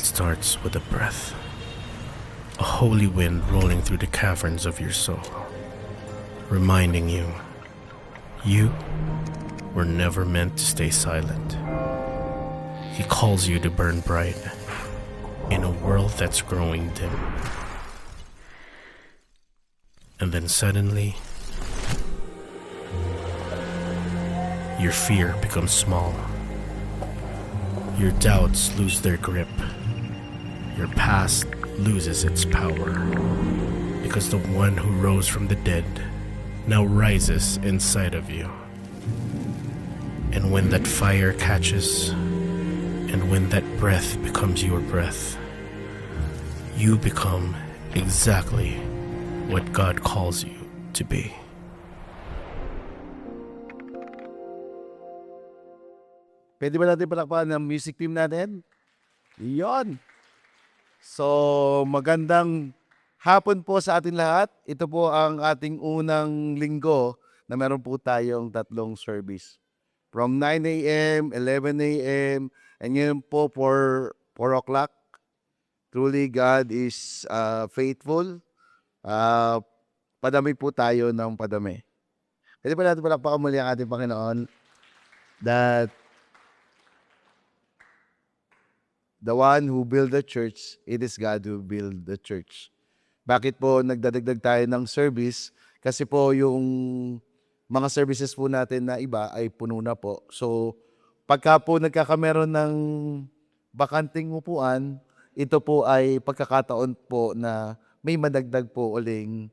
starts with a breath, a holy wind rolling through the caverns of your soul, reminding you were never meant to stay silent. He calls you to burn bright in a world that's growing dim. And then suddenly, your fear becomes small. Your doubts lose their grip. Your past loses its power. Because the one who rose from the dead now rises inside of you. And when that fire catches, and when that breath becomes your breath, you become exactly what God calls you to be. Pwede ba natin palakpakan ng music team natin? Iyon. So, magandang hapon po sa ating lahat. Ito po ang ating unang linggo na meron po tayong tatlong service. From 9 a.m., 11 a.m., and ngayon po for 4 o'clock. Truly, God is faithful. Padami po tayo ng padami. Pwede ba natin palakpakan muli ang ating Panginoon that the one who built the church, it is God who built the church. Bakit po nagdadagdag tayo ng service? Kasi po yung mga services po natin na iba ay puno na po. So, pagka po nagkakameron ng bakanting upuan, ito po ay pagkakataon po na may madagdag po uling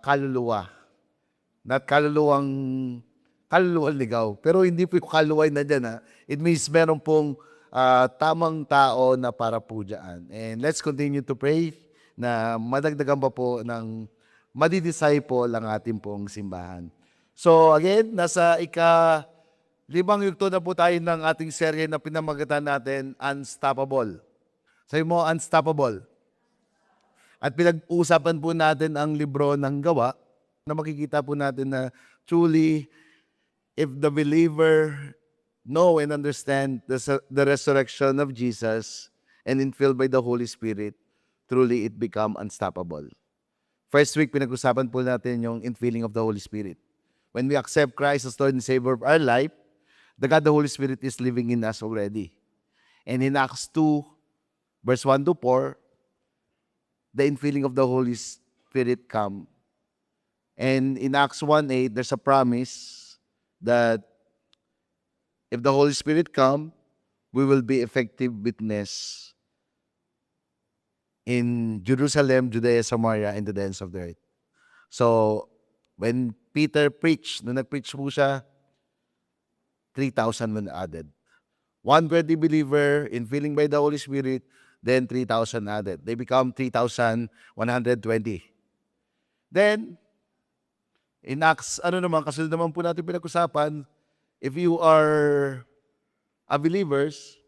kaluluwa. Not kaluluwang ligaw. Pero hindi po yung kaluluwa na dyan. It means meron pong tamang tao na para po dyan. And let's continue to pray na madagdagan pa po ng madidisciple ang ating pong simbahan. So again, nasa limang yugto na po tayo ng ating serye na pinamagatan natin, Unstoppable. Sabi mo, Unstoppable. At pinag-uusapan po natin ang libro ng Gawa na makikita po natin na truly, if the believer know and understand the resurrection of Jesus and infilled by the Holy Spirit, truly it become unstoppable. First week, pinag-usapan po natin yung infilling of the Holy Spirit. When we accept Christ as Lord and Savior of our life, the God, the Holy Spirit is living in us already. And in Acts 2, verse 1 to 4, the infilling of the Holy Spirit come. And in Acts 1:8, there's a promise that if the Holy Spirit come, we will be effective witness in Jerusalem, Judea, Samaria, and the ends of the earth. So, when Peter preached, nung nag-preach po siya, 3,000 were added. One worthy believer, infilling by the Holy Spirit, then 3,000 added. They become 3,120. Then, in Acts, kasunod naman po natin pinag-usapan, if you are a believers,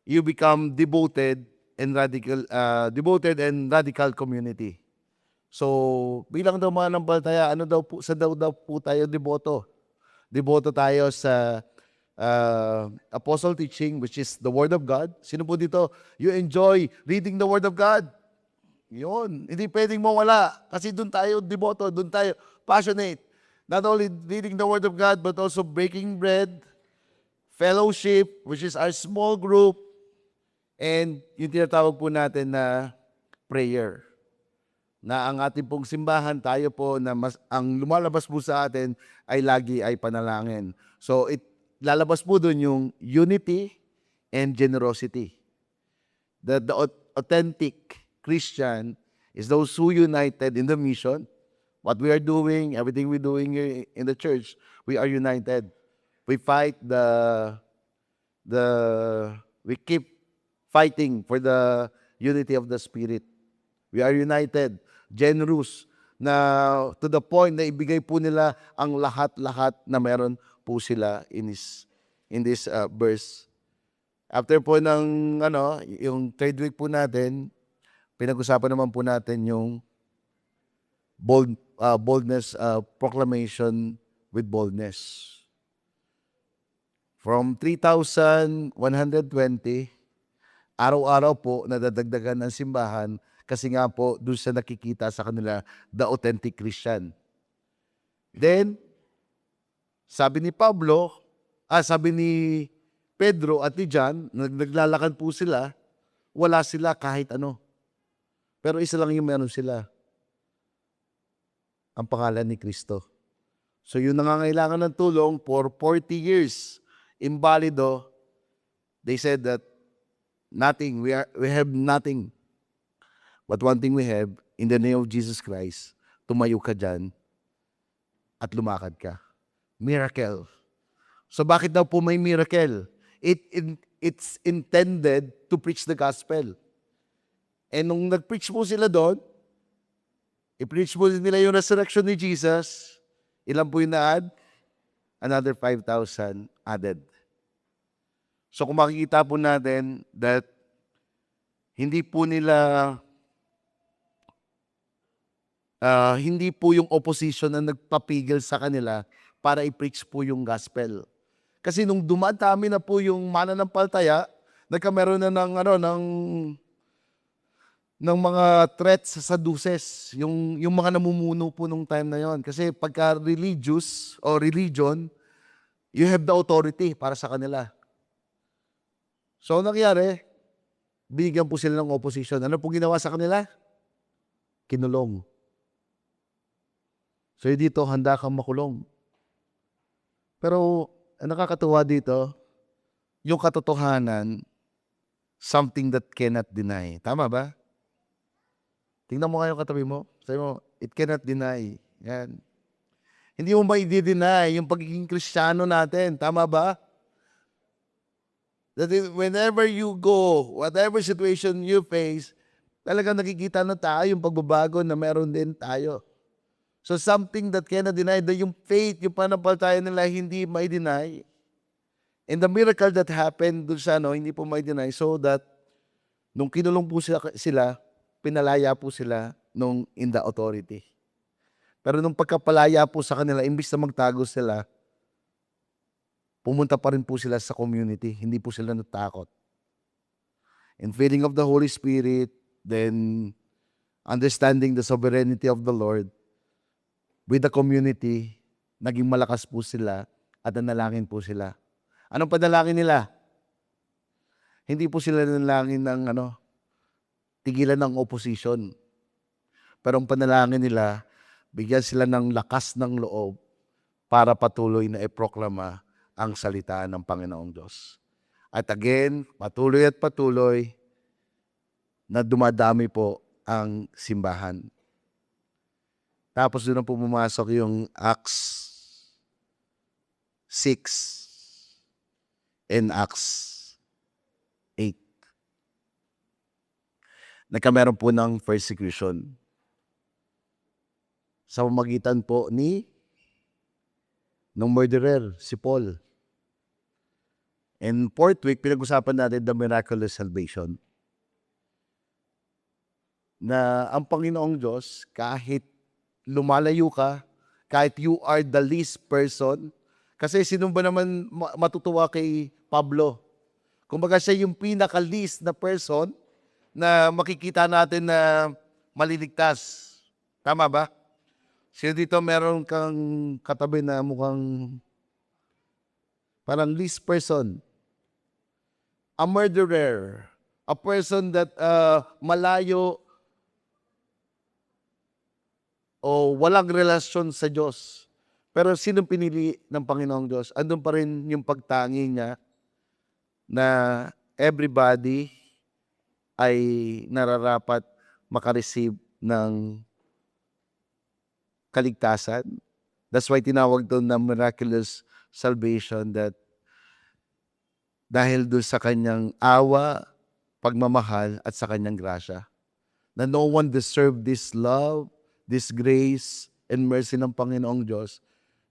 you become devoted and radical community. So, bilang daw mga nampalataya, daw po tayo deboto? Deboto tayo sa apostle teaching, which is the Word of God. Sino po dito? You enjoy reading the Word of God. Yun. Hindi pwedeng mawala. Kasi doon tayo deboto, doon tayo passionate. Not only reading the Word of God, but also breaking bread, fellowship, which is our small group, and yung tinatawag po natin na prayer. Na ang ating pong simbahan, tayo po, ang lumalabas po sa atin ay lagi ay panalangin. So, lalabas po doon yung unity and generosity. The authentic Christian is those who united in the mission. What we are doing, everything we're doing here in the church, we are united. We fight we keep fighting for the unity of the Spirit. We are united, generous, na to the point na ibigay po nila ang lahat-lahat na meron po sila in this verse. After po ng yung third week po natin, pinag-usapan naman po natin yung boldness, proclamation with boldness. From 3,120, araw-araw po nadadagdagan ng simbahan kasi nga po doon sa nakikita sa kanila the authentic Christian. Then, sabi ni sabi ni Pedro at ni John, naglalakad po sila, wala sila kahit ano. Pero isa lang yung meron sila. Ang pangalan ni Kristo. So yung nangangailangan ng tulong for 40 years, imbalido, they said that nothing, we have nothing. But one thing we have, in the name of Jesus Christ, tumayo ka dyan at lumakad ka. Miracle. So bakit daw po may miracle? It's intended to preach the gospel. And nung nag-preach po sila doon, i-preach po nila yung resurrection ni Jesus, ilan po yung na-add? Another 5,000 added. So kung makikita po natin that hindi po yung opposition na nagpapigil sa kanila para i-preach po yung gospel. Kasi nung dumadami na po yung mananampalataya, nagkameron na ng mga threats sa Sadducees, yung mga namumuno po nung time na yon. Kasi pagka religious o religion, you have the authority para sa kanila. So nangyari, binigyan po sila ng opposition. Ano po ginawa sa kanila? Kinulong. So dito, handa kang makulong. Pero ang nakakatuwa dito, yung katotohanan, something that cannot deny. Tama ba? Tingnan mo kayo katabi mo. Sabi mo, it cannot deny. Yan. Hindi mo ma-deny yung pagiging Kristiyano natin. Tama ba? That is, whenever you go, whatever situation you face, talagang nakikita na tayo yung pagbabago na meron din tayo. So something that cannot deny, yung faith, yung panampalataya nila, hindi ma-deny. And the miracle that happened dun sa hindi po ma-deny, so that nung kinulong po sila, pinalaya po sila in the authority. Pero nung pagkapalaya po sa kanila, imbis na magtago sila, pumunta pa rin po sila sa community. Hindi po sila natakot. And feeling of the Holy Spirit, then understanding the sovereignty of the Lord, with the community, naging malakas po sila at nanalangin po sila. Anong panalangin nila? Hindi po sila nanalangin ng tigilan ng opposition. Pero ang panalangin nila, bigyan sila ng lakas ng loob para patuloy na iproklama ang salita ng Panginoong Diyos. At again, patuloy at patuloy na dumadami po ang simbahan. Tapos doon na po pumasok yung Acts 6 and Acts 8. Nagkameron po ng persecution sa pamamagitan po ng murderer, si Paul. And fourth week, pinag-usapan natin the miraculous salvation. Na ang Panginoong Diyos, kahit lumalayo ka, kahit you are the least person, kasi sino ba naman matutuwa kay Pablo? Kumbaga siya yung pinaka-least na person na makikita natin na maliligtas. Tama ba? Sino dito meron kang katabi na mukhang parang least person? A murderer. A person that malayo o walang relasyon sa Diyos. Pero sino pinili ng Panginoong Diyos? Andun pa rin yung pagtangi niya na everybody ay nararapat makareceive ng kaligtasan. That's why tinawag doon na miraculous salvation, that dahil doon sa kanyang awa, pagmamahal at sa kanyang grasya. Na no one deserved this love, this grace and mercy ng Panginoong Diyos.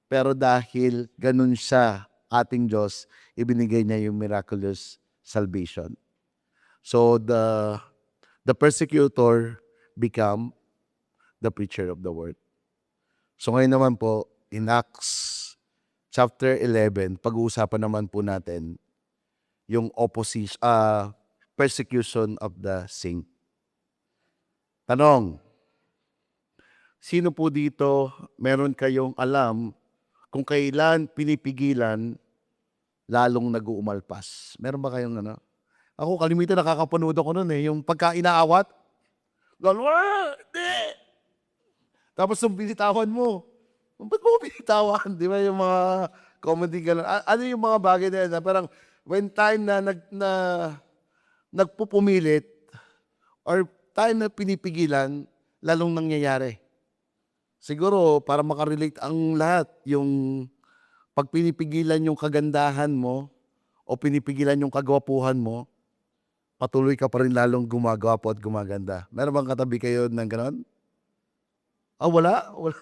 Pero dahil ganun siya, ating Diyos, ibinigay niya yung miraculous salvation. So the persecutor become the preacher of the word. So ngayon naman po, in Acts chapter 11, pag-uusapan naman po natin yung opposition, persecution of the saint. Tanong, sino po dito meron kayong alam kung kailan pinipigilan lalong nag-uumalpas? Meron ba kayong ano? Ako, kalimitan nakakapanood ako nun yung pagka inaawat, hindi! Tapos nung binitawan mo, ba't mo binitawan? Di ba yung mga comedy gano'n? Ano yung mga bagay na yan? Parang when time na nagpupumilit or time na pinipigilan, lalong nangyayari. Siguro, para makarelate ang lahat, yung pag pinipigilan yung kagandahan mo o pinipigilan yung kagwapuhan mo, patuloy ka pa rin lalong gumagwapo at gumaganda. Meron bang katabi kayo ng gano'n? Wala? Wala.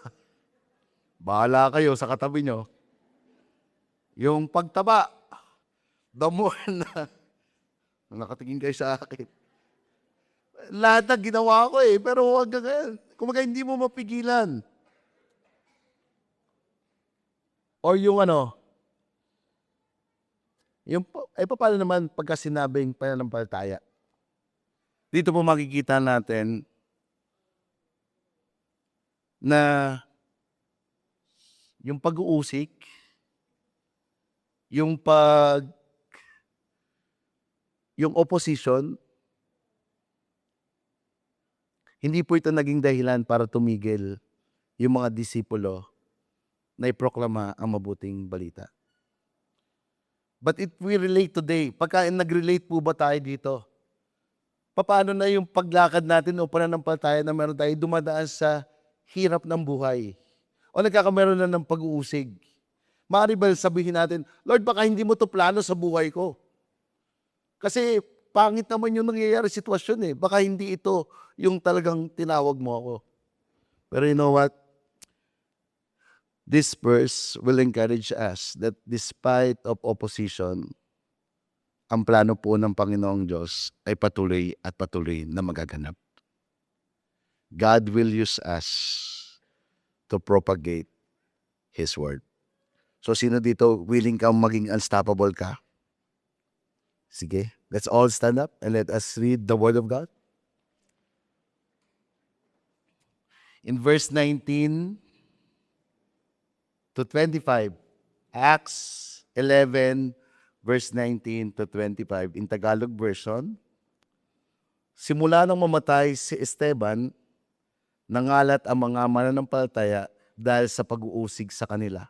Bahala kayo sa katabi nyo. Yung pagtaba, the more na nakatingin kayo sa akin. Lahat na ginawa ko pero hanggang ngayon, kumaga hindi mo mapigilan. Or yung paano naman pagka sinabing pananampalataya? Dito po makikita natin na yung pag-uusik, yung opposition, hindi po ito naging dahilan para tumigil yung mga disipulo na iproklama ang mabuting balita. But if we relate today, pagka nag-relate po ba tayo dito? Paano na yung paglakad natin o pananampalataya na meron tayo dumadaan sa hirap ng buhay? O nagkakameron na ng pag-uusig? Maaari ba sabihin natin, Lord, baka hindi mo to plano sa buhay ko? Kasi pangit naman yung nangyayari sitwasyon Baka hindi ito yung talagang tinawag mo ako. Pero you know what? This verse will encourage us that despite of opposition, ang plano po ng Panginoong Diyos ay patuloy at patuloy na magaganap. God will use us to propagate His Word. So sino dito willing kang maging unstoppable ka? Sige, let's all stand up and let us read the Word of God. In verse 19 to 25, Acts 11, verse 19 to 25, in Tagalog version, simula nang mamatay si Esteban, nangalat ang mga mananampalataya dahil sa pag-uusig sa kanila.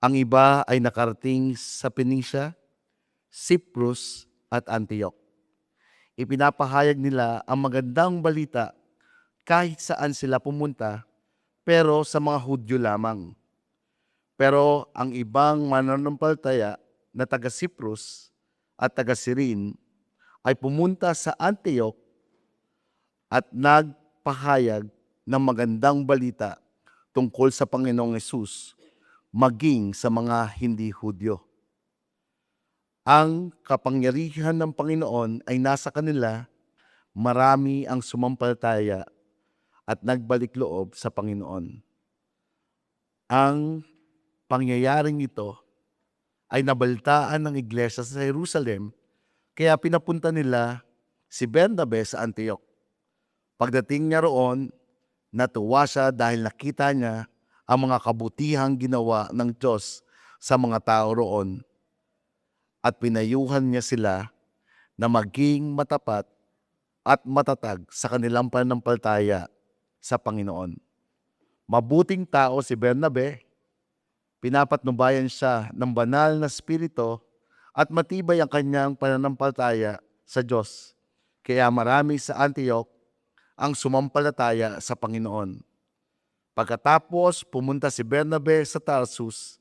Ang iba ay nakarating sa Phoenicia, Cyprus at Antioch. Ipinapahayag nila ang magandang balita kahit saan sila pumunta, pero sa mga Hudyo lamang. Pero ang ibang mananampalataya na taga Cyprus at taga Cyrene ay pumunta sa Antioch at nagpahayag ng magandang balita tungkol sa Panginoong Hesus, maging sa mga hindi Hudyo. Ang kapangyarihan ng Panginoon ay nasa kanila, marami ang sumampalataya at nagbalik loob sa Panginoon. Ang pangyayaring ito ay nabalitaan ng iglesia sa Jerusalem, kaya pinapunta nila si Bernabe sa Antioch. Pagdating niya roon, natuwa siya dahil nakita niya ang mga kabutihang ginawa ng Diyos sa mga tao roon at pinayuhan niya sila na maging matapat at matatag sa kanilang pananampalataya sa Panginoon. Mabuting tao si Bernabe, pinapatnubayan siya ng banal na spirito at matibay ang kanyang pananampalataya sa Diyos. Kaya marami sa Antioch ang sumampalataya sa Panginoon. Pagkatapos, pumunta si Bernabe sa Tarsus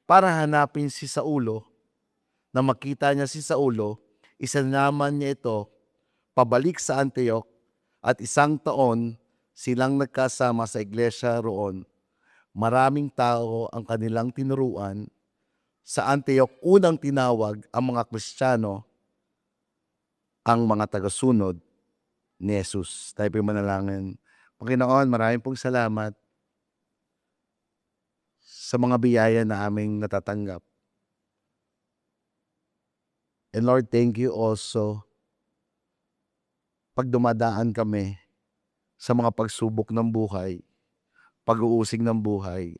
para hanapin si Saulo. Na makita niya si Saulo, isinama niya ito pabalik sa Antioch at 1 taon silang nagkasama sa iglesia roon. Maraming tao ang kanilang tinuruan. Sa Antioch, unang tinawag ang mga Kristiyano ang mga tagasunod ni Jesus. Tayo po'y manalangin. Panginoon, maraming pong salamat sa mga biyaya na aming natatanggap. And Lord, thank you also pag dumadaan kami sa mga pagsubok ng buhay, pag-uusig ng buhay.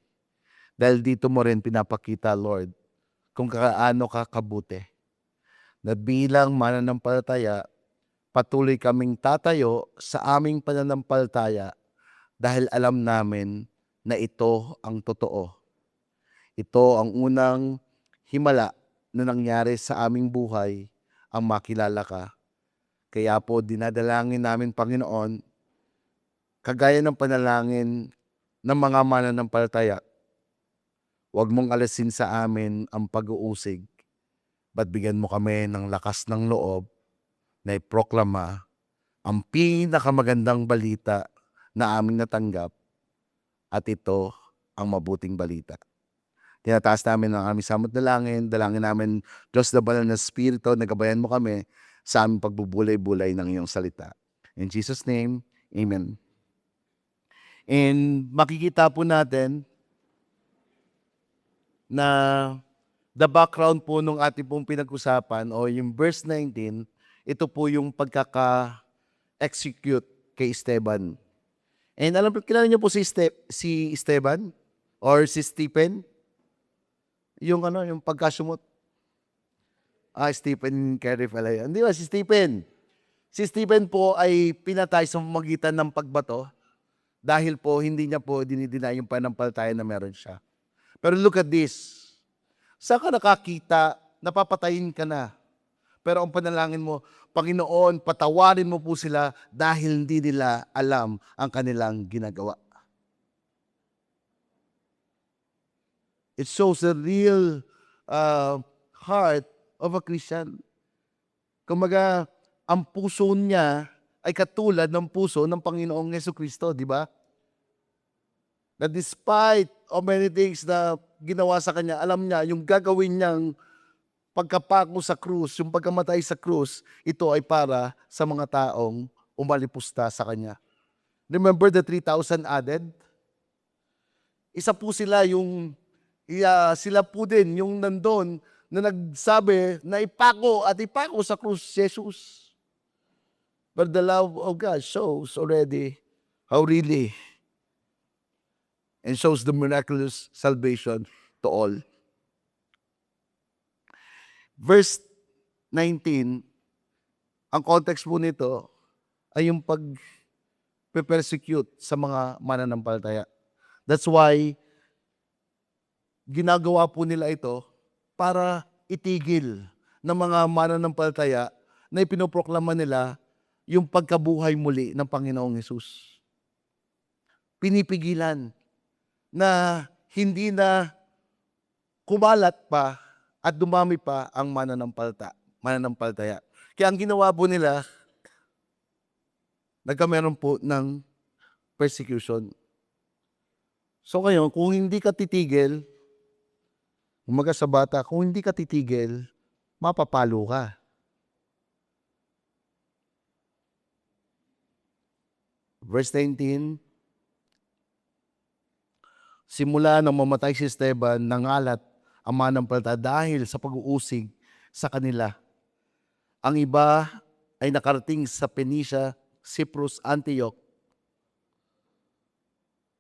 Dahil dito mo rin pinapakita, Lord, kung kaano ka kabuti. Na bilang mananampalataya, patuloy kaming tatayo sa aming pananampalataya dahil alam namin na ito ang totoo. Ito ang unang himala na nangyari sa aming buhay, ang makilala ka. Kaya po dinadalangin namin, Panginoon, kagaya ng panalangin ng mga mananampalataya, huwag mong alasin sa amin ang pag-uusig, ba't bigyan mo kami ng lakas ng loob na iproklama ang pinakamagandang balita na aming natanggap, at ito ang mabuting balita. Tinataas namin ang aming samot dalangin namin, Diyos na banal na Espiritu, nagabayan mo kami sa aming pagbubulay-bulay ng iyong salita. In Jesus' name, Amen. And makikita po natin na the background po nung ating pong pinag-usapan o yung verse 19, ito po yung pagkaka-execute kay Esteban. And kilala niyo po si Esteban or si Stephen? Yung pagkasumot. Stephen Curry pala yun. Di ba si Stephen? Si Stephen po ay pinatay sa pamamagitan ng pagbato dahil po hindi niya po dinideny yung pananampalataya na meron siya. Pero look at this. Saan ka nakakita, napapatayin ka na. Pero ang panalangin mo, Panginoon, patawarin mo po sila dahil hindi nila alam ang kanilang ginagawa. It shows the real heart of a Christian. Kumaga, ang puso niya ay katulad ng puso ng Panginoong Jesucristo, di ba? Na despite of many things na ginawa sa kanya, alam niya yung gagawin niyang pagkapako sa krus, yung pagkamatay sa krus, ito ay para sa mga taong umalipusta sa kanya. Remember the 3,000 added? Isa po sila sila po din yung nandun na nagsabi na ipako sa krus si Jesus. But the love of God shows already how really and shows the miraculous salvation to all. Verse 19, ang context po nito ay yung pag-persecute sa mga mananampalataya. That's why ginagawa po nila ito para itigil ng mga mananampalataya na ipinoproklama nila yung pagkabuhay muli ng Panginoong Hesus. Pinipigilan na hindi na kumalat pa at dumami pa ang mananampalataya. Kaya ang ginawa po nila, nagkameron po ng persecution. So ngayon, kung hindi ka titigil, umaga sa bata, kung hindi ka titigil, mapapalo ka. Verse 19, simula nang mamatay si Esteban, nangalat ang mananampalataya dahil sa pag-uusig sa kanila. Ang iba ay nakarating sa Phoenicia, Cyprus, Antioch.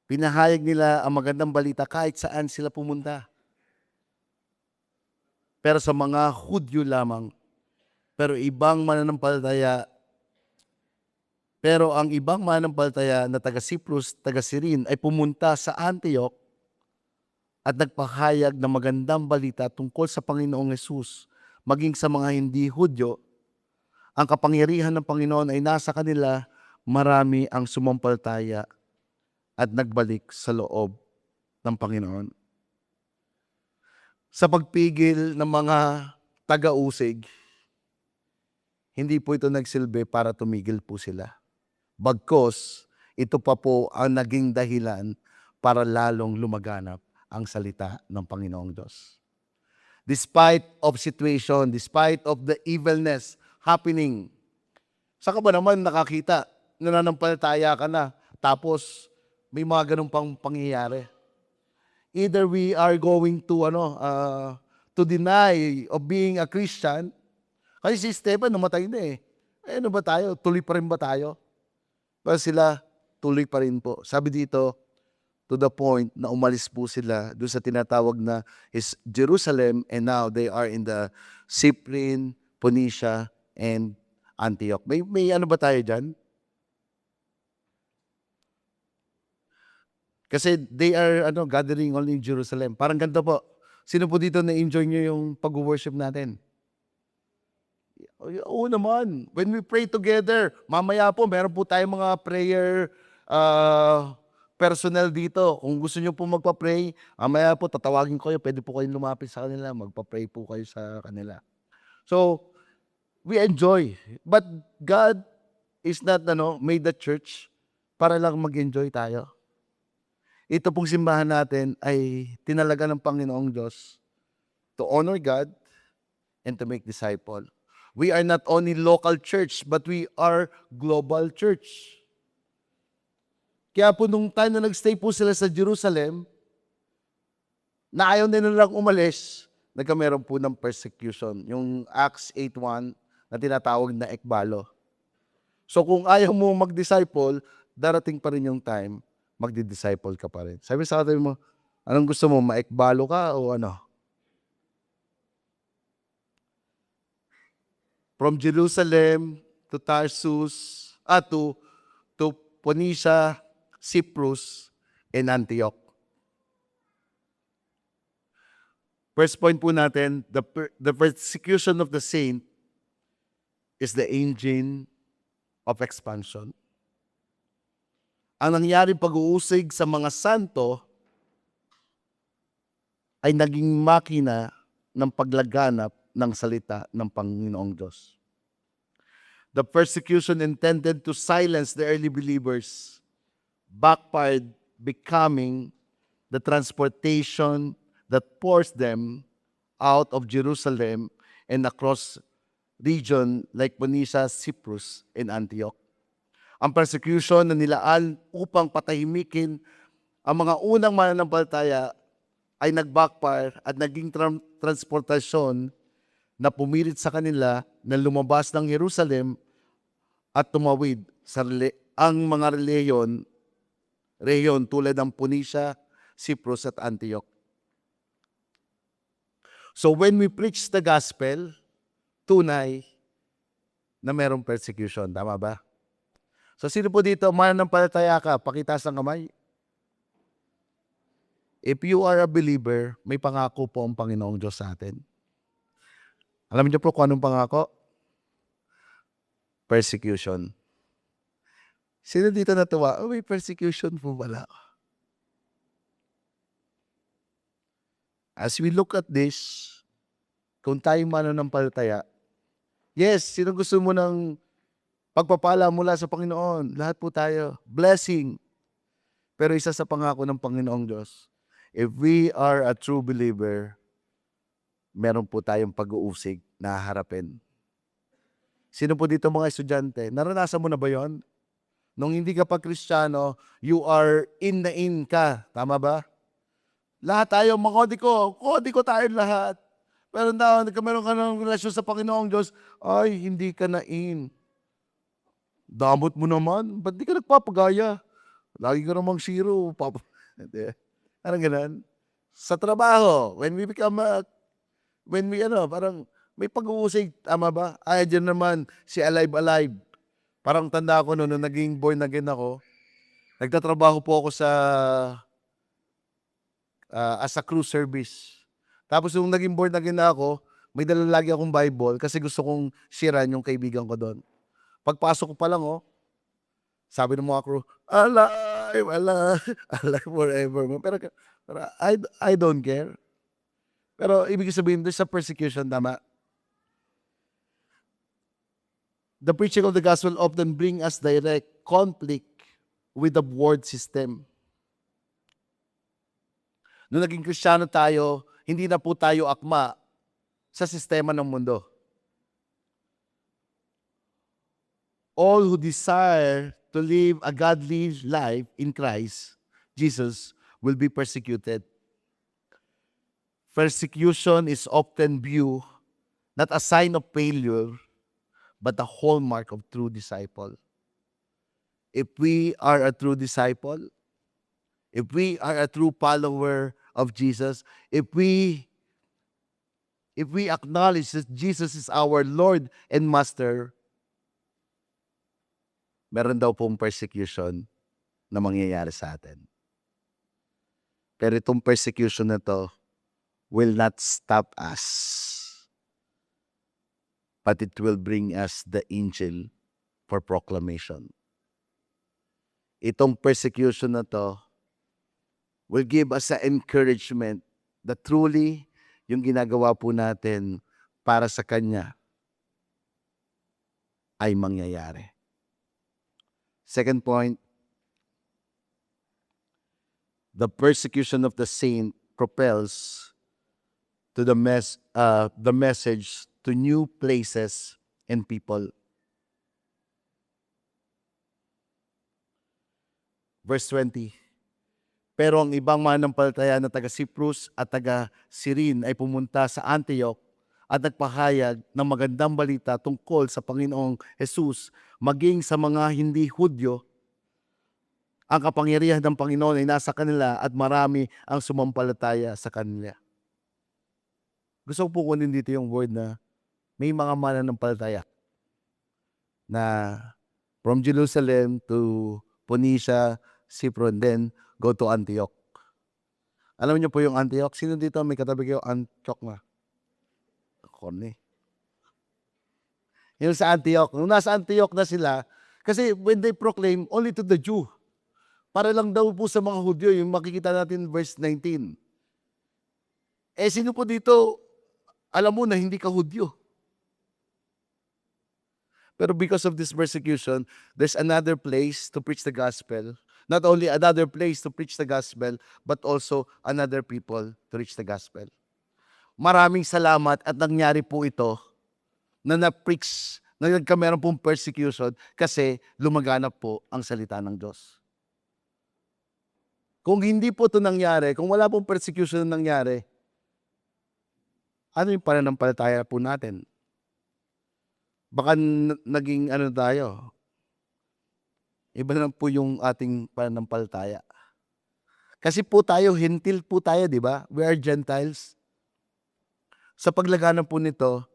Pinahayag nila ang magandang balita kahit saan sila pumunta. Pero sa mga Hudyo lamang. Pero ang ibang mananampalataya na taga Cyprus, taga Cyrene ay pumunta sa Antioch at nagpahayag ng magandang balita tungkol sa Panginoong Hesus, maging sa mga hindi Hudyo. Ang kapangyarihan ng Panginoon ay nasa kanila, marami ang sumampalataya at nagbalik sa loob ng Panginoon. Sa pagpigil ng mga taga-usig, hindi po ito nagsilbi para tumigil po sila. Bagkus, ito pa po ang naging dahilan para lalong lumaganap ang salita ng Panginoong Diyos. Despite of situation, despite of the evilness happening, saan ka ba naman nakakita? Nananampalataya ka na, tapos may mga ganun pang pangyayari. Either we are going to deny of being a Christian, kasi si Esteban namatay na eh. ano ba tayo? Tuloy pa rin ba tayo? Pero sila, tuloy pa rin po. Sabi dito, to the point na umalis po sila doon sa tinatawag na is Jerusalem, and now they are in the Cyprian, Phoenicia, and Antioch. May ano ba tayo dyan? Kasi they are gathering only in Jerusalem. Parang ganito po. Sino po dito na-enjoy nyo yung pag-worship natin? Oo naman. When we pray together, mamaya po, meron po tayong mga prayer personnel dito. Kung gusto nyo po magpa-pray, mamaya po, tatawagin ko kayo. Pwede po kayong lumapit sa kanila. Magpa-pray po kayo sa kanila. So, we enjoy. But God is not made the church para lang mag-enjoy tayo. Ito pong simbahan natin ay tinalaga ng Panginoong Diyos to honor God and to make disciple. We are not only local church, but we are global church. Kaya po nung time na nagstay po sila sa Jerusalem, na ayaw na nilang umalis, nagkameron po ng persecution. Yung Acts 8:1 na tinatawag na ekbalo. So kung ayaw mo mag-disciple, darating pa rin yung time, magdi-disciple ka pa rin. Sabi sa atin mo, anong gusto mo, maekbalo ka o ano? From Jerusalem to Tarsus, to Phoenicia, Cyprus, and Antioch. First point po natin, the persecution of the saint is the engine of expansion. Ang nangyaring pag-uusig sa mga santo ay naging makina ng paglaganap ng salita ng Panginoong Diyos. The persecution intended to silence the early believers backfired, becoming the transportation that forced them out of Jerusalem and across region like Phoenicia, Cyprus, and Antioch. Ang persecution na nilaan upang patahimikin ang mga unang mananampalataya ay nag-backfire at naging transportasyon na pumilit sa kanila na lumabas ng Jerusalem at tumawid sa ang mga rehiyon tulad ng Phoenicia, Cyprus at Antioch. So when we preach the gospel, tunay na merong persecution. Tama ba? So sino po dito, mananampalataya ka, pakitaas ng kamay. If you are a believer, may pangako po ang Panginoong Diyos sa atin. Alam niyo po kung anong pangako? Persecution. Sino dito natuwa? Oh, may persecution po pala. As we look at this, kung tayo mananampalataya, yes, sino gusto mo ng pagpapala mula sa Panginoon? Lahat po tayo. Blessing. Pero isa sa pangako ng Panginoong Diyos, if we are a true believer, meron po tayong pag-uusig na harapin. Sino po dito mga estudyante? Naranasan mo na ba yon? Nung hindi ka pa Kristiyano, you are in ka. Tama ba? Lahat tayo, kodi ko tayo lahat. Pero meron ka ng relasyon sa Panginoong Diyos, ay, hindi ka na in. Damot mo naman, ba't di ka nagpapagaya? Lagi ka namang zero. Parang ganun. Sa trabaho, parang may pag-uusig, tama ba? Ay, dyan naman, si Alive. Parang tanda ko nung naging born again ako, nagtatrabaho po ako as a crew service. Tapos nung naging born again na ako, may dala lagi akong Bible kasi gusto kong sharean yung kaibigan ko doon. Pagpasok ko pa lang, sabi ng mga crew, alive forever. Pero I don't care. Pero ibig sabihin, there's a persecution, tama? The preaching of the gospel often bring us direct conflict with the world system. Nung naging Kristiyano tayo, hindi na po tayo akma sa sistema ng mundo. All who desire to live a godly life in Christ, Jesus, will be persecuted. Persecution is often viewed not a sign of failure, but the hallmark of true disciple. If we are a true disciple, if we are a true follower of Jesus, if we acknowledge that Jesus is our Lord and Master, meron daw pong persecution na mangyayari sa atin. Pero itong persecution na to will not stop us, but it will bring us the angel for proclamation. Itong persecution na to will give us an encouragement that truly yung ginagawa po natin para sa Kanya ay mangyayari. Second point, the persecution of the saint propels to the message to new places and people. Verse 20, pero ang ibang manampalataya na taga-Cyprus at taga-Cyrene ay pumunta sa Antioch at nagpahayag ng magandang balita tungkol sa Panginoong Jesus, maging sa mga hindi Hudyo. Ang kapangyarihan ng Panginoon ay nasa kanila at marami ang sumampalataya sa kanila. Gusto ko po kunin dito yung word na may mga mananampalataya na from Jerusalem to Phoenicia, Cyprus, and then go to Antioch. Alam niyo po yung Antioch? Sino dito may katabi kayo Antioch na? Corny. Yung sa Antioch. Nung nasa Antioch na sila, kasi when they proclaim only to the Jew, para lang daw po sa mga Hudyo, yung makikita natin verse 19. Sino po dito, alam mo na hindi ka Hudyo? Pero because of this persecution, there's another place to preach the gospel. Not only another place to preach the gospel, but also another people to preach the gospel. Maraming salamat at nangyari po ito na na-preach, na nagkameron pong persecution kasi lumaganap po ang salita ng Diyos. Kung hindi po ito nangyari, kung wala pong persecution na nangyari, ano yung pananampalataya po natin? Baka naging ano tayo, iba na po yung ating pananampalataya. Kasi po tayo, hentil po tayo, di ba? We are Gentiles. Sa paglaganan po nito,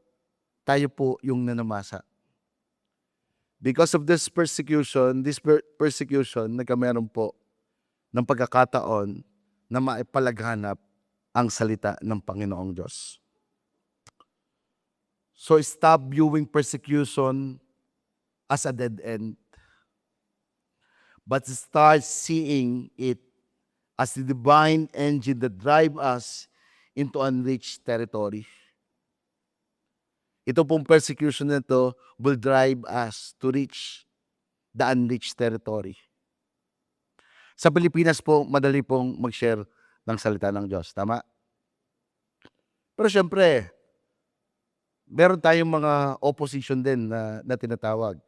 tayo po yung nanamasa. Because of this persecution, nagkameron po ng pagkakataon na maipalaghanap ang salita ng Panginoong Diyos. So stop viewing persecution as a dead end, but start seeing it as the divine engine that drive us into unreached territory. Ito pong persecution na ito will drive us to reach the unreached territory. Sa Pilipinas po, madali pong mag-share ng salita ng Diyos. Tama? Pero syempre, meron tayong mga opposition din na tinatawag.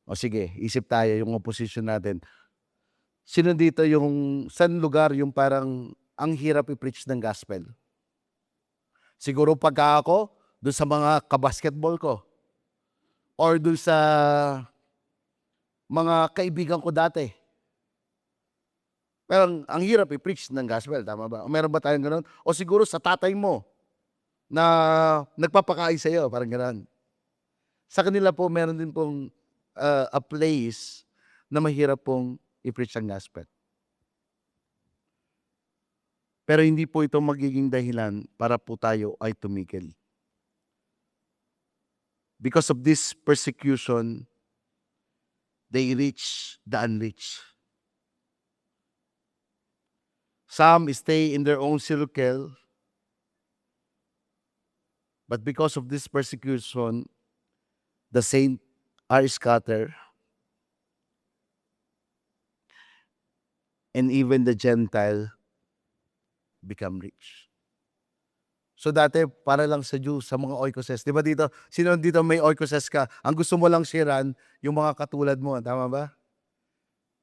O sige, isip tayo yung opposition natin. Sino dito yung, saan lugar yung parang ang hirap i-preach ng gospel? Siguro pagka ako, doon sa mga kabasketball ko. Or doon sa mga kaibigan ko dati. Pero ang hirap i-preach ng gospel, tama ba? O meron ba tayong gano'n? O siguro sa tatay mo na nagpapakain sa iyo, parang gano'n. Sa kanila po, meron din pong a place na mahirap pong i-preach ang gospel. Pero hindi po ito magiging dahilan para po tayo ay tumigil. Because of this persecution, they reach the unreached. Some stay in their own circle, but because of this persecution, the saints are scattered, and even the Gentile become rich. So dati, para lang sa Jew, sa mga oikoses. Di ba dito, sino dito may oikoses ka? Ang gusto mo lang sharean, yung mga katulad mo. Tama ba?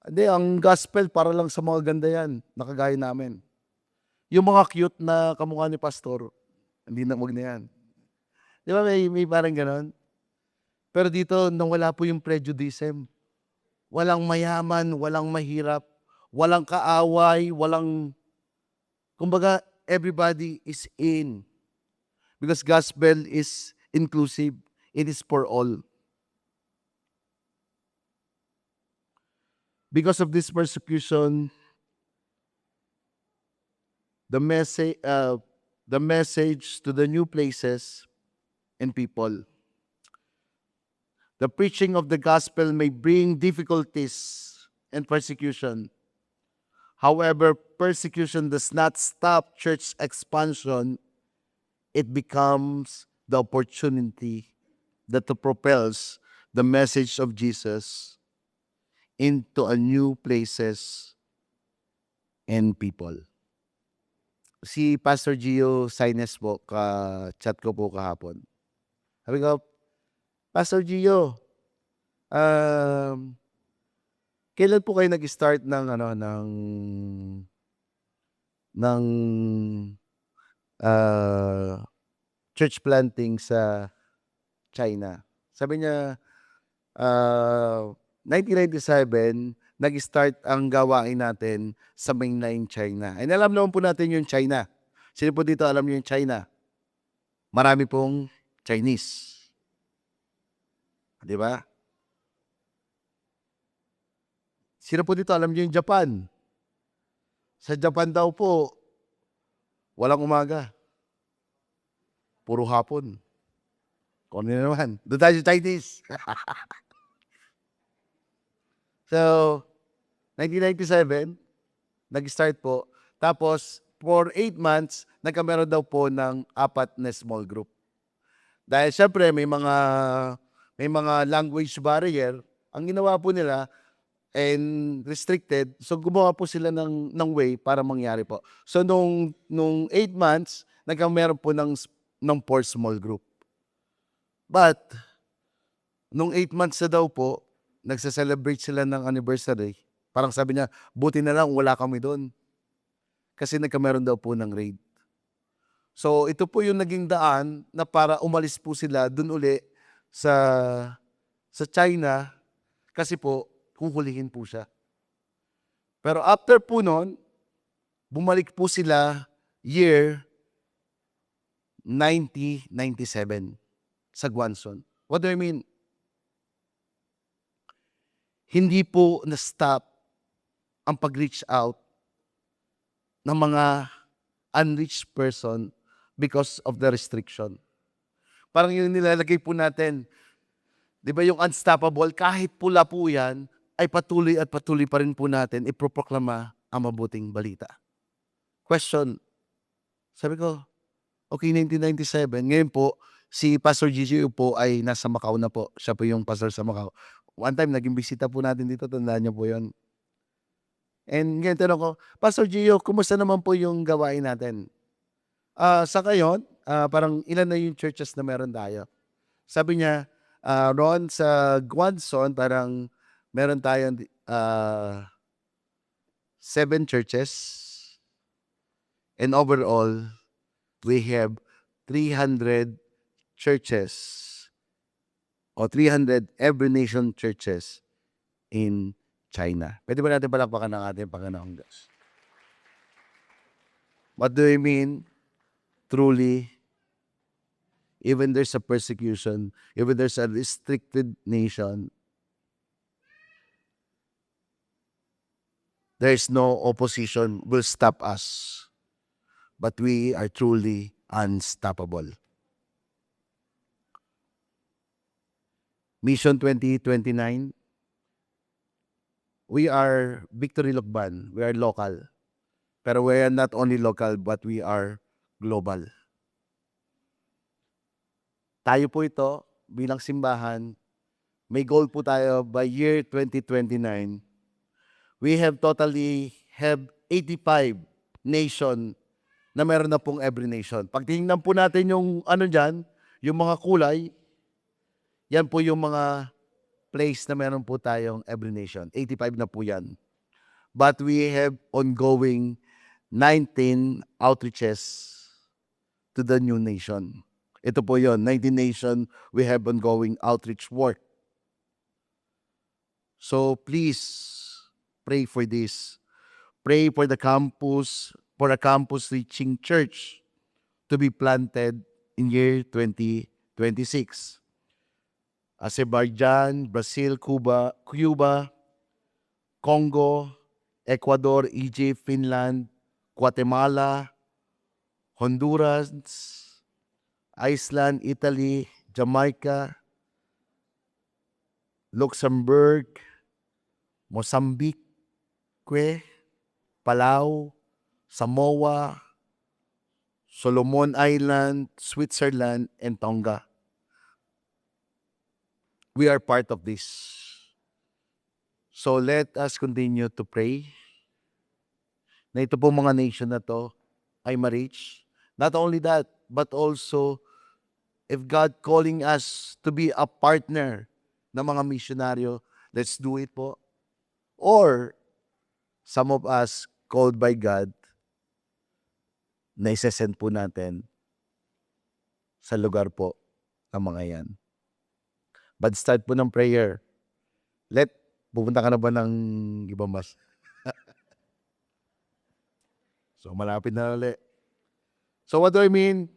Hindi, ang gospel para lang sa mga ganda yan, nakagaya namin. Yung mga cute na kamukha ni pastor, hindi na, wag na yan. Di ba may parang ganon? Pero dito, nawala po yung prejudice. Walang mayaman, walang mahirap, walang kaaway, kumbaga, everybody is in. Because gospel is inclusive. It is for all. Because of this persecution, the message to the new places and people. The preaching of the gospel may bring difficulties and persecution. However, persecution does not stop church expansion. It becomes the opportunity that propels the message of Jesus into a new places and people. Si Pastor Gio Saines po, chat ko po kahapon. Sabi ko, Pastor Gio, kailan po kayo nag-start ng church planting sa China? Sabi niya, 1997, nag-start ang gawain natin sa mainland China. And alam naman po natin yung China. Sino po dito alam niyo yung China? Marami pong Chinese. Di ba? Sino po dito alam niyo yung Japan? Sa Japan daw po, walang umaga. Puro hapon. Kung ano naman. Doon tayo sa Chinese. So, 1997, nag-start po. Tapos, for 8 months, nagkameron daw po ng 4 na small group. Dahil syempre, may mga language barrier. Ang ginawa po nila, and restricted, so gumawa po sila ng way para mangyari po. So, nung 8 months, nagkameron po ng 4 small group. But, nung 8 months na daw po, nagsa-celebrate sila ng anniversary. Parang sabi niya, buti na lang wala kami doon. Kasi nagkameron daw po ng raid. So, ito po yung naging daan na para umalis po sila doon uli sa China kasi po, huhulihin po siya. Pero after po nun, bumalik po sila year 1997 sa Guangzhou. What do I mean? Hindi po na-stop ang pag-reach out ng mga unreached person because of the restriction. Parang yung nilalagay po natin, di ba yung unstoppable, kahit pula po yan, ay patuloy at patuloy pa rin po natin iproproklama ang mabuting balita. Question. Sabi ko, okay, 1997. Ngayon po, si Pastor Gigi po ay nasa Macau na po. Siya po yung pastor sa Macau. One time, naging bisita po natin dito. Tandaan niyo po yun. And ngayon tanong ko, Pastor Gio, kumusta naman po yung gawain natin? Sa ngayon, parang ilan na yung churches na meron tayo? Sabi niya, Ron, sa Guangzhou, parang meron tayong 7 churches. And overall, we have 300 churches o 300 every nation churches in China. Pwede ba natin palakpakan ng ating Panginoong Diyos? What do I mean? Truly, even there's a persecution, even there's a restricted nation, there's no opposition will stop us. But we are truly unstoppable. Mission 2029, we are Victory Lukban. We are local. Pero we are not only local, but we are global. Tayo po ito, bilang simbahan, may goal po tayo by year 2029. We have 85 nation na meron na pong every nation. Pag tingnan po natin yung dyan, yung mga kulay, yan po yung mga place na meron po tayong every nation. 85 na po yan. But we have ongoing 19 outreaches to the new nation. Ito po yon, 19 nation, we have ongoing outreach work. So please, pray for this. Pray for the campus, for a campus reaching church to be planted in year 2026. Azerbaijan, Brazil, Cuba, Congo, Ecuador, Egypt, Finland, Guatemala, Honduras, Iceland, Italy, Jamaica, Luxembourg, Mozambique, Palau, Samoa, Solomon Island, Switzerland, and Tonga. We are part of this. So let us continue to pray na ito po mga nation na to ay ma-reach. Not only that, but also if God calling us to be a partner ng mga misyonaryo, let's do it po. Or some of us called by God na isesend po natin sa lugar po ng mga yan. But start po ng prayer. Pupunta ka na ba ng ibang mas? So malapit na ulit. So what do I mean?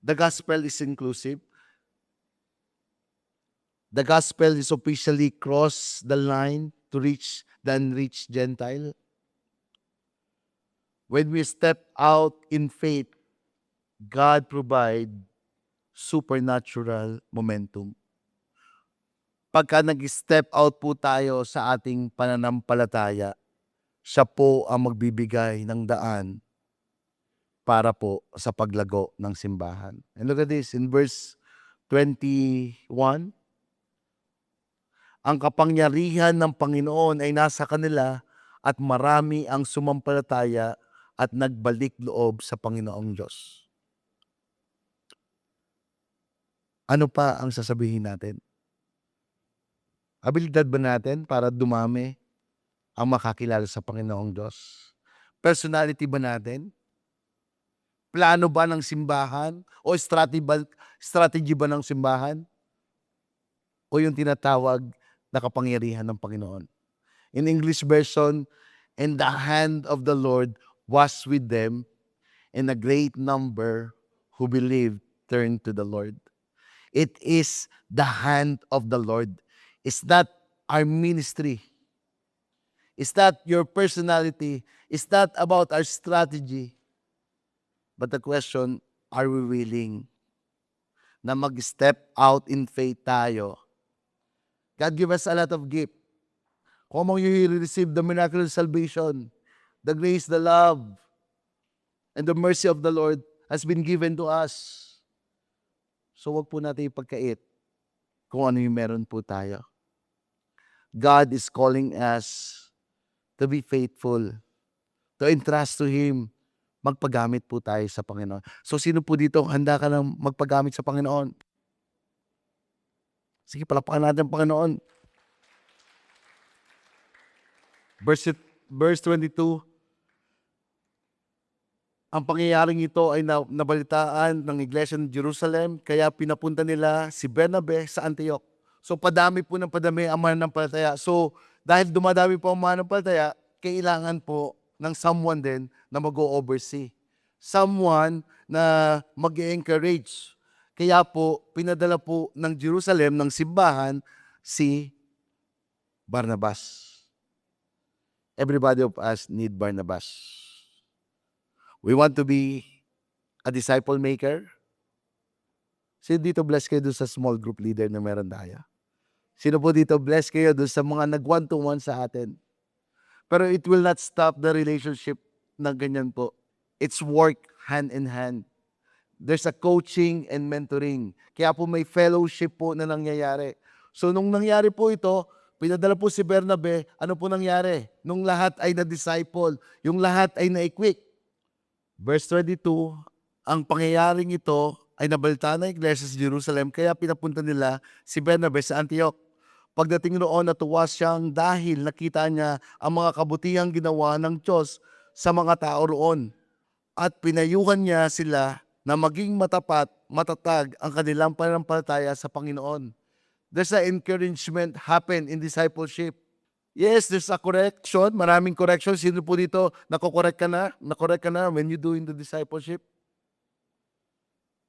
The gospel is inclusive. The gospel is officially crossed the line to reach the unreached Gentile. When we step out in faith, God provide supernatural momentum. Pagka nag-step out po tayo sa ating pananampalataya, siya po ang magbibigay ng daan para po sa paglago ng simbahan. And look at this, in verse 21, ang kapangyarihan ng Panginoon ay nasa kanila at marami ang sumampalataya at nagbalik loob sa Panginoong Diyos. Ano pa ang sasabihin natin? Abilidad ba natin para dumami ang makakilala sa Panginoong Diyos? Personality ba natin? Plano ba ng simbahan? O strategy ba ng simbahan? O yung tinatawag na kapangyarihan ng Panginoon? In English version, and the hand of the Lord was with them, and a great number who believed turned to the Lord. It is the hand of the Lord. It's not our ministry. It's not your personality. It's not about our strategy. But the question, are we willing na mag-step out in faith tayo? God give us a lot of gift. Kung among you receive the miraculous salvation, the grace, the love, and the mercy of the Lord has been given to us. So wag po natin ipagkait kung ano yung meron po tayo. God is calling us to be faithful, to entrust to Him. Magpagamit po tayo sa Panginoon. So sino po dito handa ka ng magpagamit sa Panginoon? Sige, palakpakan natin ang Panginoon. Verse 22, ang pangyayaring ito ay nabalitaan ng Iglesia ng Jerusalem, kaya pinapunta nila si Bernabe sa Antioch. So padami po ng padami ang mananampalataya. So dahil dumadami po ang mananampalataya, kailangan po ng someone din na mag-o-oversee. Someone na mag-encourage. Kaya po, pinadala po ng Jerusalem, ng simbahan, si Barnabas. Everybody of us need Barnabas. We want to be a disciple maker. Sino dito blessed kayo doon sa small group leader na meron tayo? Sino po dito blessed kayo doon sa mga nag-one-to-one sa atin? Pero it will not stop the relationship na ganyan po. It's work hand in hand. There's a coaching and mentoring. Kaya po may fellowship po na nangyayari. So nung nangyari po ito, pinadala po si Bernabe, ano po nangyari? Nung lahat ay na-disciple, yung lahat ay na-equip. Verse 22, ang pangyayaring ito ay nabalita ng Iglesia sa Jerusalem, kaya pinapunta nila si Bernabe sa Antioch. Pagdating noon, natuwa siyang dahil nakita niya ang mga kabutihang ginawa ng Diyos sa mga tao roon. at pinayuhan niya sila na maging matapat, matatag ang kanilang pananampalataya sa Panginoon. There's an encouragement happen in discipleship. Yes, there's a correction. Maraming correction. Sino po dito, nakokorek ka na? Nakorek ka na when you doing the discipleship?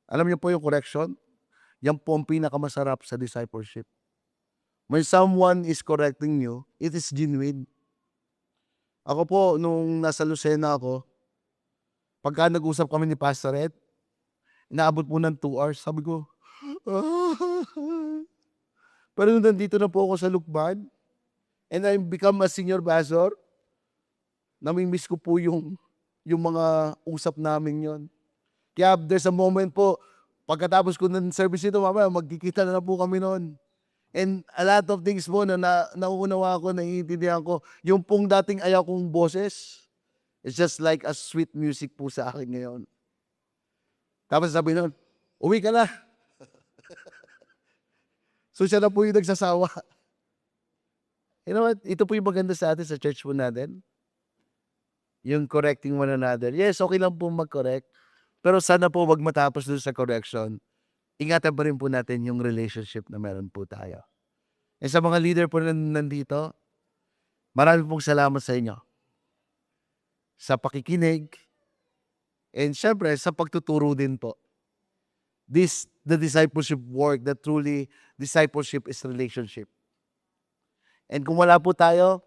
Alam niyo po yung correction? Yan po ang pinakamasarap sa discipleship. When someone is correcting you, it is genuine. Ako po, nung nasa Lucena ako, pagka nag-usap kami ni Pastor Ed, inaabot po ng 2 hours. Sabi ko, pero nung nandito na po ako sa Lukban, and I become a senior pastor, namimiss ko po yung mga usap namin yon. Kaya there's a moment po, pagkatapos ko ng service ito, mamaya magkikita na po kami noon. And a lot of things po na nauunawa ko, naiintindihan ko, yung pong dating ayaw kong boses, it's just like a sweet music po sa akin ngayon. Tapos sabi noon, uwi ka na. So siya na po yung nagsasawa. You know what? Ito po yung maganda sa atin sa church po natin. Yung correcting one another. Yes, okay lang po mag-correct. Pero sana po wag matapos dun sa correction. Ingatan pa rin po natin yung relationship na meron po tayo. And sa mga leader po na nandito, marami pong salamat sa inyo. Sa pakikinig. And syempre, sa pagtuturo din po. The discipleship work, that truly discipleship is relationship. And kung wala po tayo,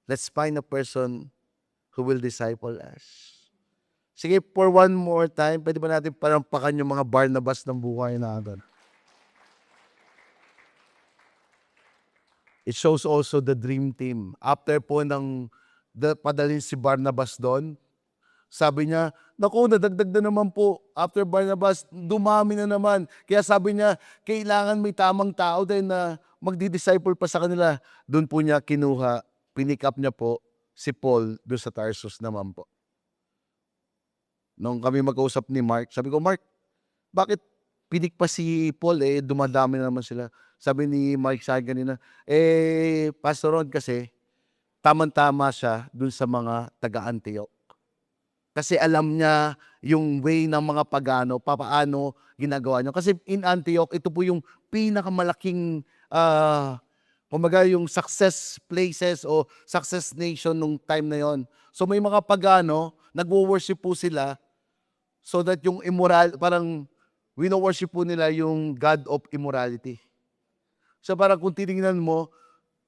let's find a person who will disciple us. Sige, for one more time, pwede ba natin parampakan yung mga Barnabas ng buhay natin? It shows also the dream team. After po padalhin si Barnabas doon, sabi niya, naku, nadagdag na naman po. After Barnabas, dumami na naman. Kaya sabi niya, kailangan may tamang tao din na magdi-disciple pa sa kanila. Doon po niya kinuha, pinick up niya po si Paul doon sa Tarsus naman po. Nung kami mag-usap ni Mark, sabi ko, Mark, bakit pinik pa si Paul? Dumadami na naman sila. Sabi ni Mark sa akin kanina, Pastor Ron kasi, tamang-tama siya doon sa mga taga-Antioch. Kasi alam niya yung way ng mga pagano, paano ginagawa niya. Kasi in Antioch, ito po yung pinakamalaking, kumbaga yung success places o success nation nung time na yon. So may mga pagano, nagwo-worship po sila so that yung parang wino-worship po nila yung God of immorality. So parang kung titingnan mo,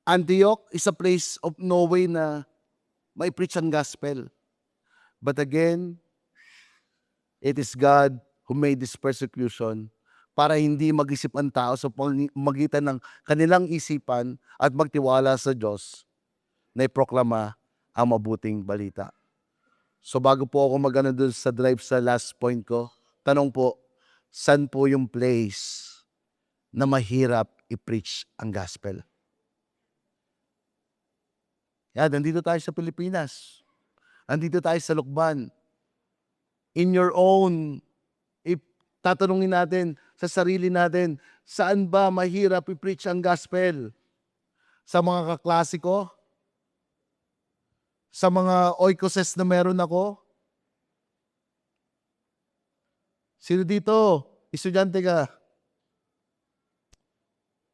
Antioch is a place of no way na may preach ang gospel. But again, it is God who made this persecution para hindi mag-isip ang tao sa magitan ng kanilang isipan at magtiwala sa Diyos na iproklama ang mabuting balita. So bago po ako magano doon sa drive sa last point ko, tanong po, saan po yung place na mahirap i-preach ang gospel? Yan, nandito tayo sa Pilipinas. Andito tayo sa Lukban. In your own, if tatanungin natin sa sarili natin, saan ba mahirap i-preach ang gospel? Sa mga kaklasiko? Sa mga oikoses na meron ako? Sino dito? Estudyante ka?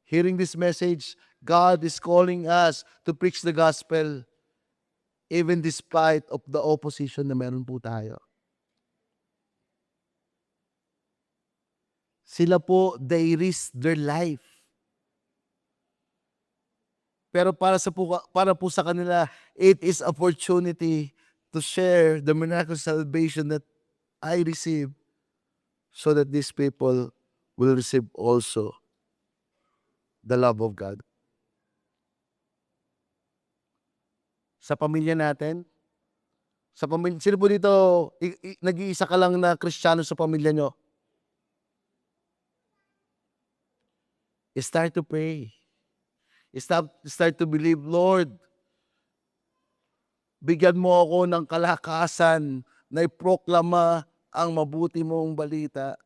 Hearing this message, God is calling us to preach the gospel even despite of the opposition na meron po tayo. Sila po, they risk their life. Pero para po sa kanila, it is opportunity to share the miraculous salvation that I receive so that these people will receive also the love of God. Sa pamilya natin, sino po dito, nag-iisa ka lang na Kristiyano sa pamilya nyo? Start to pray. Start to believe, Lord, bigyan mo ako ng kalakasan na iproklama ang mabuti mong balita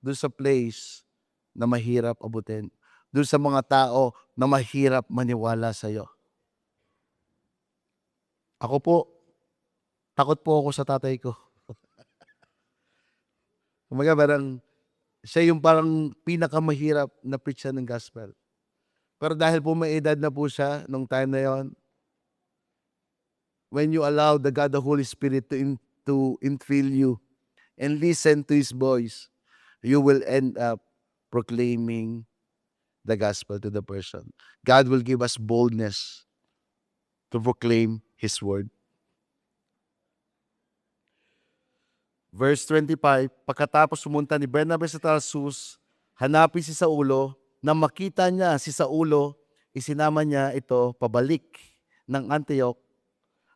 doon sa place na mahirap abutin. Doon sa mga tao na mahirap maniwala sa iyo. Ako po, takot po ako sa tatay ko. Kumbaga parang siya yung parang pinakamahirap na preach ng gospel. Pero dahil po may edad na po siya nung time na yon, when you allow the God, the Holy Spirit to infill you and listen to His voice, you will end up proclaiming the gospel to the person. God will give us boldness to proclaim His word. Verse 25, pagkatapos pumunta ni Bernabe sa Tarsus, hanapin si Saulo. Na makita niya si Saulo, isinama niya ito pabalik ng Antioch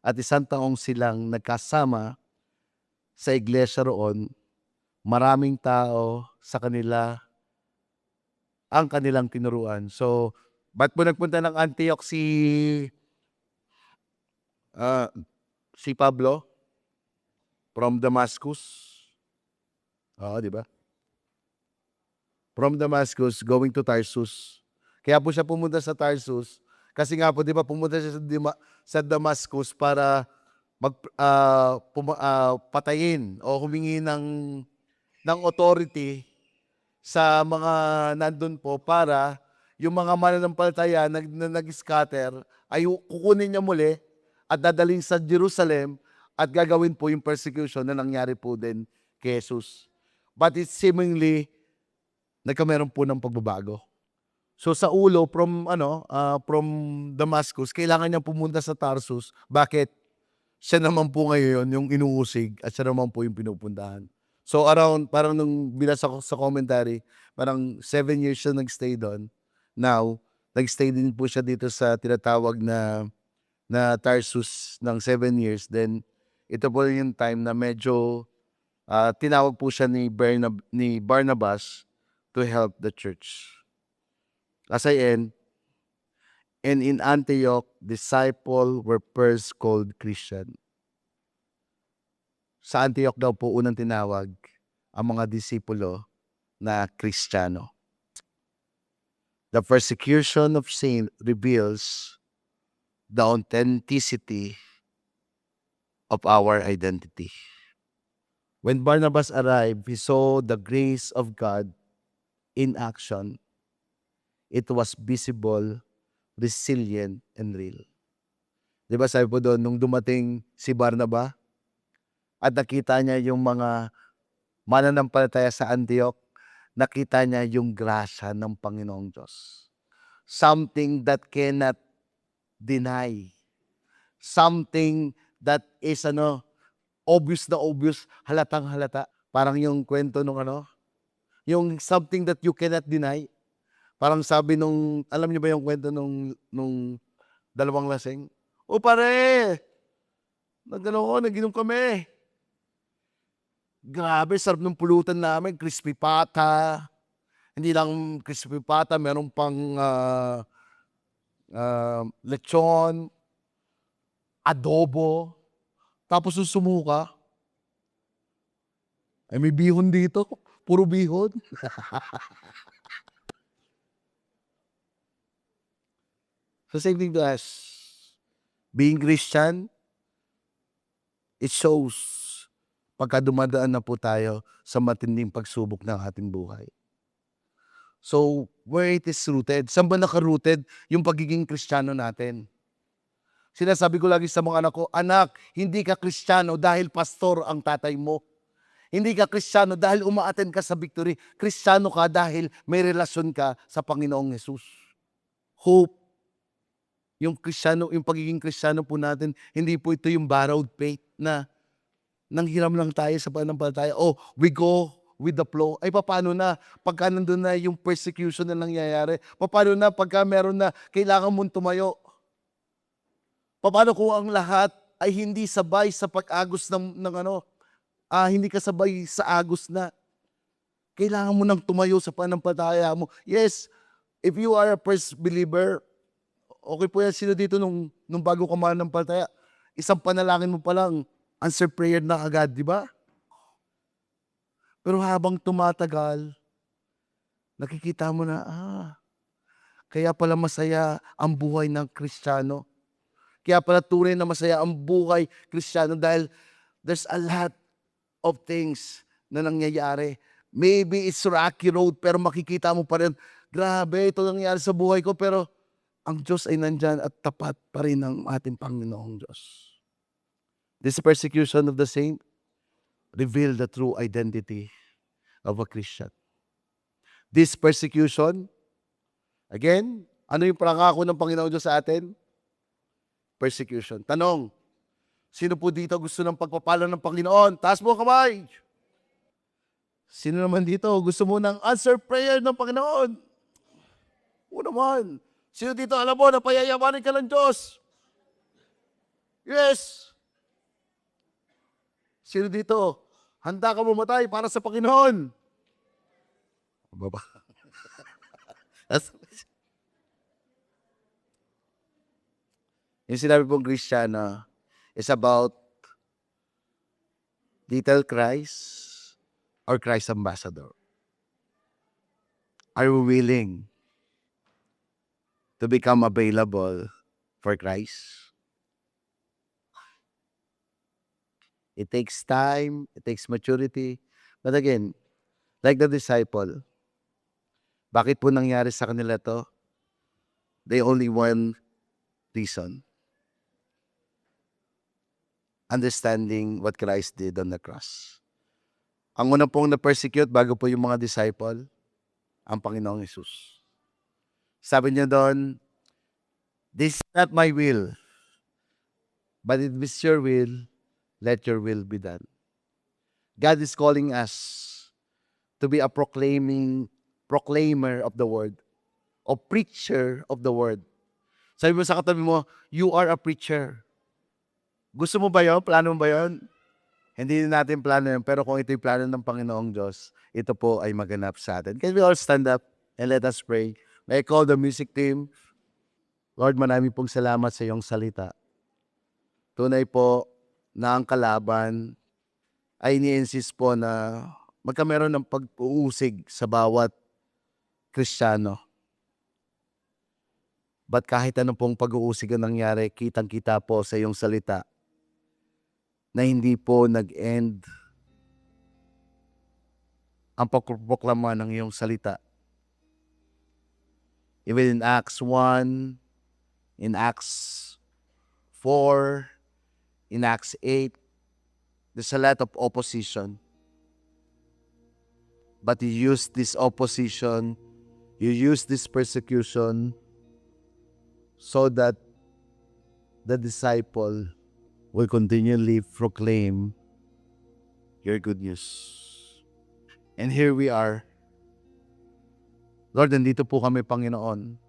at isang taong silang nagkasama sa iglesia roon. Maraming tao sa kanila ang kanilang tinuruan. So, ba't po nagpunta ng Antioch si Pablo? From Damascus. Oo, di ba? From Damascus going to Tarsus. Kaya po siya pumunta sa Tarsus kasi nga po, di ba, pumunta siya sa Damascus para patayin o humingi ng authority sa mga nandun po para yung mga mananampalataya na nag-scatter ay kukunin niya muli at dadalhin sa Jerusalem at gagawin po yung persecution na nangyari po din kay Jesus. But it seemingly nagkameron po ng pagbabago. So sa ulo from Damascus, kailangan niya pumunta sa Tarsus. Bakit? Siya naman po ngayon yung inuusig at siya naman po yung pinupuntahan. So around, parang nung binasa ko sa commentary, parang 7 years siya nagstay doon. Now, nagstay din po siya dito sa tinatawag na Tarsus ng 7 years. Then, ito po yung time na medyo tinawag po siya ni Barnabas to help the church. As I end, and in Antioch, disciple were first called Christian. Sa Antioch daw po unang tinawag ang mga disipulo na Kristiyano. The persecution of sin reveals the authenticity of our identity. When Barnabas arrived, he saw the grace of God in action. It was visible, resilient, and real. Di ba sabi po doon, nung dumating si Barnaba at nakita niya yung mga mananampalataya sa Antioch, nakita niya yung grasya ng Panginoong Diyos. Something that cannot deny. Something that is obvious na obvious, halatang halata. Parang yung kwento nung yung something that you cannot deny. Parang sabi alam niyo ba yung kwento nung dalawang lasing? O pare, naginom kami. Grabe, sarap ng pulutan namin, crispy pata. Hindi lang crispy pata, meron pang lechon, adobo. Tapos sumuka. Ay, may bihon dito. Puro bihon. So same thing to us. Being Christian, it shows pagka dumadaan na po tayo sa matinding pagsubok ng ating buhay. So, where it is rooted, saan ba naka-rooted yung pagiging Kristiyano natin? Sinasabi ko lagi sa mga anak ko, anak, hindi ka Kristiyano dahil pastor ang tatay mo. Hindi ka Kristiyano dahil umaattend ka sa victory. Kristiyano ka dahil may relasyon ka sa Panginoong Jesus. Hope. Yung pagiging Kristiyano po natin, hindi po ito yung borrowed faith na nanghiram lang tayo sa pananampalataya. Oh, we go with the flow. Ay, paano na pagka nandun na yung persecution na nangyayari? Paano na pagka meron na kailangan mong tumayo? Paano kung ang lahat ay hindi sabay sa pag-agos hindi ka sabay sa agos na? Kailangan mo nang tumayo sa pananampalataya mo. Yes, if you are a first believer, okay po yan, sino dito nung bago ka mananampalataya, isang panalangin mo pa lang, answer prayer na agad, di ba? Pero habang tumatagal, nakikita mo na, kaya pala masaya ang buhay ng Kristiyano. Kaya pala tunay na masaya ang buhay Kristiyano dahil There's a lot of things na nangyayari. Maybe it's rocky road, pero makikita mo pa rin, grabe, ito nangyayari sa buhay ko, pero ang Diyos ay nandyan at tapat pa rin ang ating Panginoong Diyos. This persecution of the saint reveal the true identity of a Christian. This persecution, again, ano yung pangako ng Panginoon Diyos sa atin? Persecution. Tanong, sino po dito gusto ng pagpapala ng Panginoon? Taas mo kamay. Sino naman dito gusto mo ng answer prayer ng Panginoon? O naman. Sino dito alam mo na payayamanin ka ng Diyos? Yes. Sino dito? Handa ka mamatay para sa Panginoon? Baba. Yung sinabi pong Kristiyana is about little Christ or Christ ambassador. Are we willing to become available for Christ? It takes time, it takes maturity. But again, like the disciple, bakit po nangyari sa kanila to? They only one reason. Understanding what Christ did on the cross. Ang unang pong na-persecute bago po yung mga disciple, ang Panginoong Hesus. Sabi niya doon, this is not my will, but it is your will, let your will be done. God is calling us to be a proclaimer of the word, or preacher of the word. Sabi mo sa katabi mo, you are a preacher. Gusto mo ba yun? Plano mo ba yun? Hindi natin plano yun, pero kung ito yung plano ng Panginoong Diyos, ito po ay maganap sa atin. Can we all stand up and let us pray? May I call the music team? Lord, marami pong salamat sa iyong salita. Tunay po na ang kalaban ay ni-insist po na magkameron ng pag-uusig sa bawat Kristiyano. But kahit anong pong pag-uusig ang nangyari, kitang-kita po sa iyong salita na hindi po nag-end ang pagproklama ng iyong salita. Even in Acts 1, in Acts 4, in Acts 8, there's a lot of opposition. But you use this opposition, you use this persecution so that the disciple will continually proclaim your good news. And here we are. Lord, nandito po kami, Panginoon.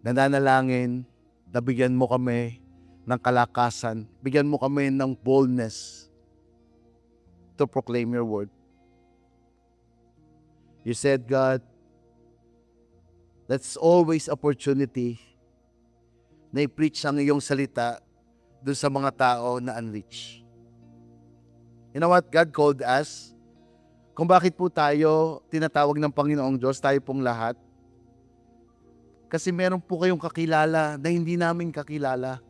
Nananalangin, nabigyan mo kami ng kalakasan. Bigyan mo kami ng boldness to proclaim your word. You said, God, that's always opportunity na i-preach ang iyong salita doon sa mga tao na unreached. You know what? God called us. Kung bakit po tayo tinatawag ng Panginoong Diyos, tayo pong lahat. Kasi meron po kayong kakilala na hindi namin kakilala.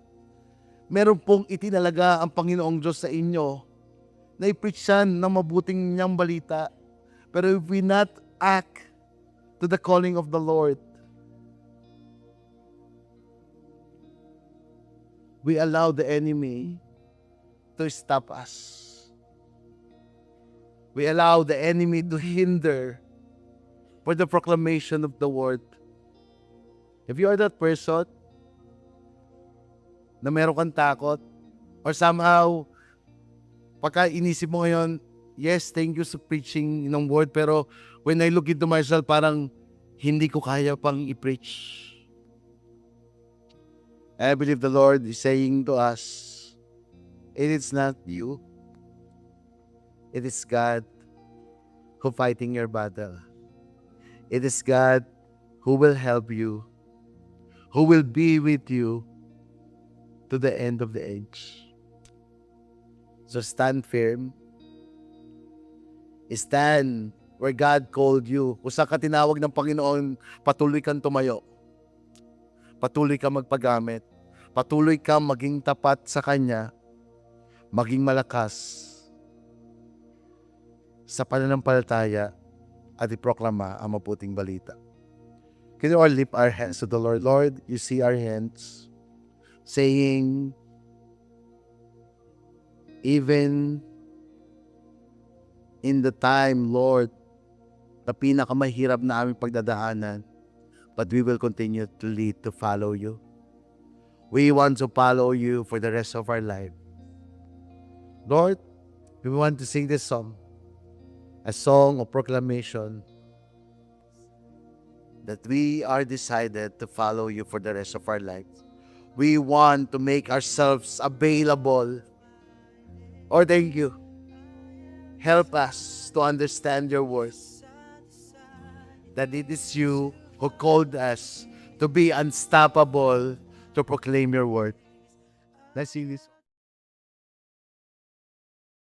Meron pong itinalaga ang Panginoong Diyos sa inyo na i-preach yan ng mabuting niyang balita. Pero if we not act to the calling of the Lord, we allow the enemy to stop us. We allow the enemy to hinder for the proclamation of the word. If you are that person na meron kang takot, or somehow, pagka inisip mo ngayon, yes, thank you sa preaching ng word, pero when I look into myself, parang hindi ko kaya pang i-preach. I believe the Lord is saying to us, it is not you. It is God who fighting your battle. It is God who will help you, who will be with you to the end of the age. So stand firm. Stand where God called you. Kung saan ka tinawag ng Panginoon, patuloy kang tumayo. Patuloy kang magpagamit. Patuloy kang maging tapat sa Kanya. maging malakas sa pananampalataya at iproklama ang mabuting balita. Can you all lift our hands to the Lord? Lord, you see our hands saying, even in the time, Lord, na pinakamahirap na aming pagdadaanan, but we will continue to lead, to follow you. We want to follow you for the rest of our life. Lord, we want to sing this song, a song of proclamation that we are decided to follow you for the rest of our lives. We want to make ourselves available. Lord, thank you. Help us to understand your words, that it is you who called us to be unstoppable, to proclaim your word. Let's sing this.